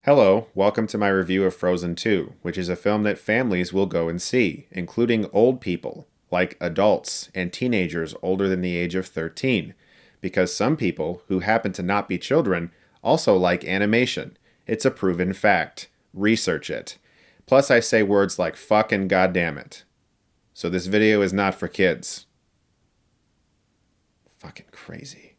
Hello, welcome to my review of Frozen 2, which is a film that families will go and see, including old people, like adults and teenagers older than the age of 13, because some people, who happen to not be children, also like animation. It's a proven fact. Research it. Plus I say words like fuck and goddammit. So this video is not for kids. Fucking crazy.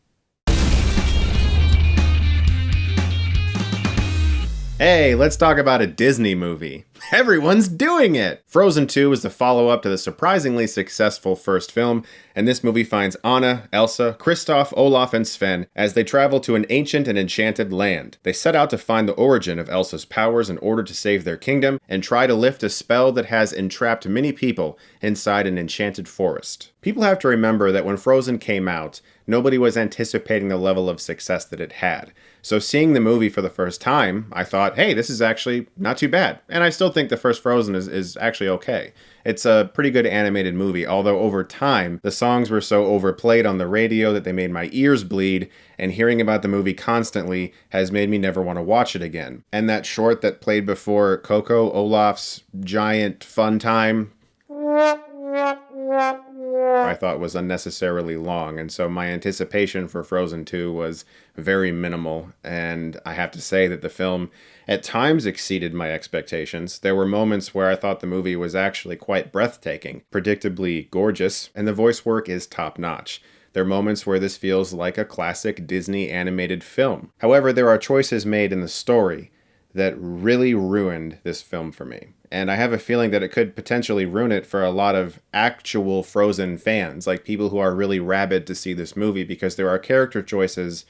Hey, let's talk about a Disney movie. Everyone's doing it! Frozen 2 is the follow-up to the surprisingly successful first film, and this movie finds Anna, Elsa, Kristoff, Olaf, and Sven as they travel to an ancient and enchanted land. They set out to find the origin of Elsa's powers in order to save their kingdom, and try to lift a spell that has entrapped many people inside an enchanted forest. People have to remember that when Frozen came out, nobody was anticipating the level of success that it had. So seeing the movie for the first time, I thought, hey, this is actually not too bad. And I still think the first Frozen is actually okay. It's a pretty good animated movie, although over time, the songs were so overplayed on the radio that they made my ears bleed, and hearing about the movie constantly has made me never want to watch it again. And that short that played before Coco, Olaf's giant fun time, I thought was unnecessarily long, and so my anticipation for Frozen 2 was very minimal, and I have to say that the film at times exceeded my expectations. There were moments where I thought the movie was actually quite breathtaking, predictably gorgeous, and the voice work is top-notch. There are moments where this feels like a classic Disney animated film. However, there are choices made in the story that really ruined this film for me. And I have a feeling that it could potentially ruin it for a lot of actual Frozen fans, like people who are really rabid to see this movie, because there are character choices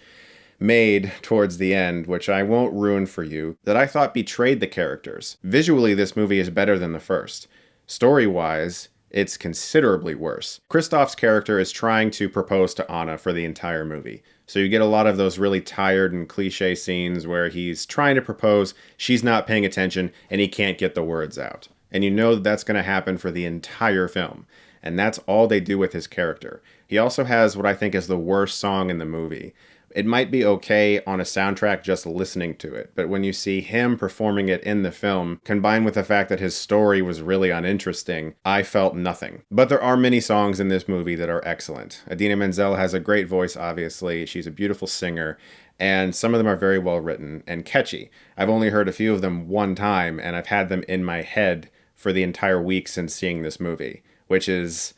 made towards the end, which I won't ruin for you, that I thought betrayed the characters. Visually, this movie is better than the first. Story-wise, it's considerably worse. Kristoff's character is trying to propose to Anna for the entire movie. So you get a lot of those really tired and cliche scenes where he's trying to propose, she's not paying attention, and he can't get the words out. And you know that's going to happen for the entire film. And that's all they do with his character. He also has what I think is the worst song in the movie. It might be okay on a soundtrack just listening to it, but when you see him performing it in the film, combined with the fact that his story was really uninteresting, I felt nothing. But there are many songs in this movie that are excellent. Idina Menzel has a great voice, obviously. She's a beautiful singer, and some of them are very well written and catchy. I've only heard a few of them one time, and I've had them in my head for the entire week since seeing this movie, which is,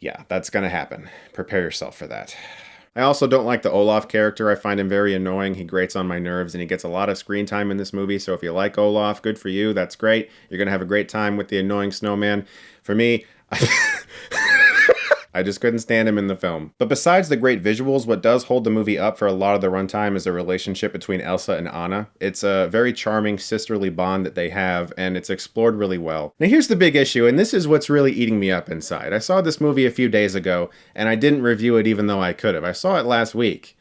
yeah, that's gonna happen. Prepare yourself for that. I also don't like the Olaf character. I find him very annoying. He grates on my nerves, and he gets a lot of screen time in this movie, so if you like Olaf, good for you. That's great. You're going to have a great time with the annoying snowman. For me, I just couldn't stand him in the film. But besides the great visuals, what does hold the movie up for a lot of the runtime is the relationship between Elsa and Anna. It's a very charming sisterly bond that they have, and it's explored really well. Now here's the big issue, and this is what's really eating me up inside. I saw this movie a few days ago, and I didn't review it even though I could have. I saw it last week.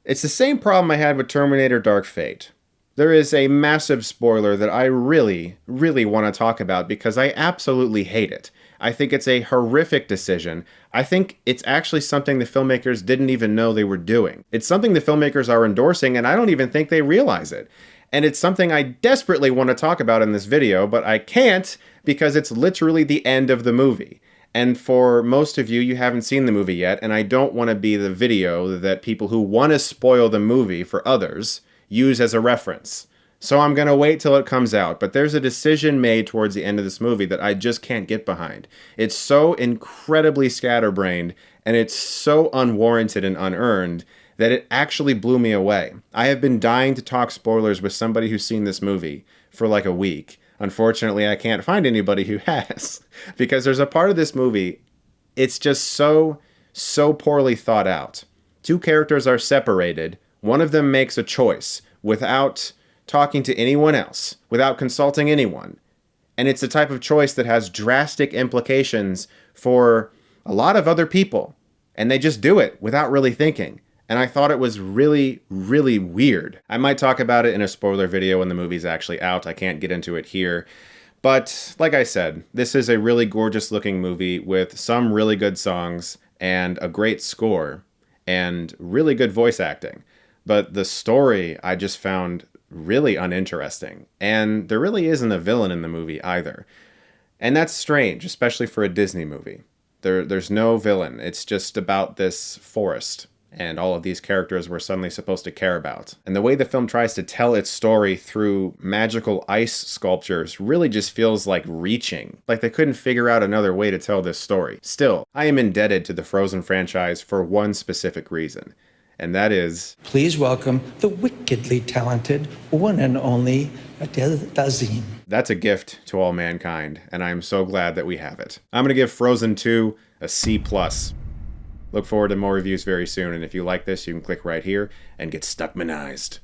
It's the same problem I had with Terminator Dark Fate. There is a massive spoiler that I really, really want to talk about because I absolutely hate it. I think it's a horrific decision. I think it's actually something the filmmakers didn't even know they were doing. It's something the filmmakers are endorsing, and I don't even think they realize it. And it's something I desperately want to talk about in this video, but I can't because it's literally the end of the movie. And for most of you, you haven't seen the movie yet, and I don't want to be the video that people who want to spoil the movie for others use as a reference. So I'm going to wait till it comes out, but there's a decision made towards the end of this movie that I just can't get behind. It's so incredibly scatterbrained, and it's so unwarranted and unearned that it actually blew me away. I have been dying to talk spoilers with somebody who's seen this movie for like a week. Unfortunately, I can't find anybody who has, because there's a part of this movie, it's just so poorly thought out. Two characters are separated. One of them makes a choice without talking to anyone else, without consulting anyone. And it's the type of choice that has drastic implications for a lot of other people. And they just do it without really thinking. And I thought it was really, really weird. I might talk about it in a spoiler video when the movie's actually out. I can't get into it here. But like I said, this is a really gorgeous looking movie with some really good songs and a great score and really good voice acting. But the story I just found really uninteresting. And there really isn't a villain in the movie either. And that's strange, especially for a Disney movie. There's no villain. It's just about this forest and all of these characters we're suddenly supposed to care about. And the way the film tries to tell its story through magical ice sculptures really just feels like reaching. Like they couldn't figure out another way to tell this story. Still, I am indebted to the Frozen franchise for one specific reason. And that is... Please welcome the wickedly talented one and only Adele Dazeem. That's a gift to all mankind, and I am so glad that we have it. I'm going to give Frozen 2 a C+. Look forward to more reviews very soon, and if you like this, you can click right here and get Stuckmannized.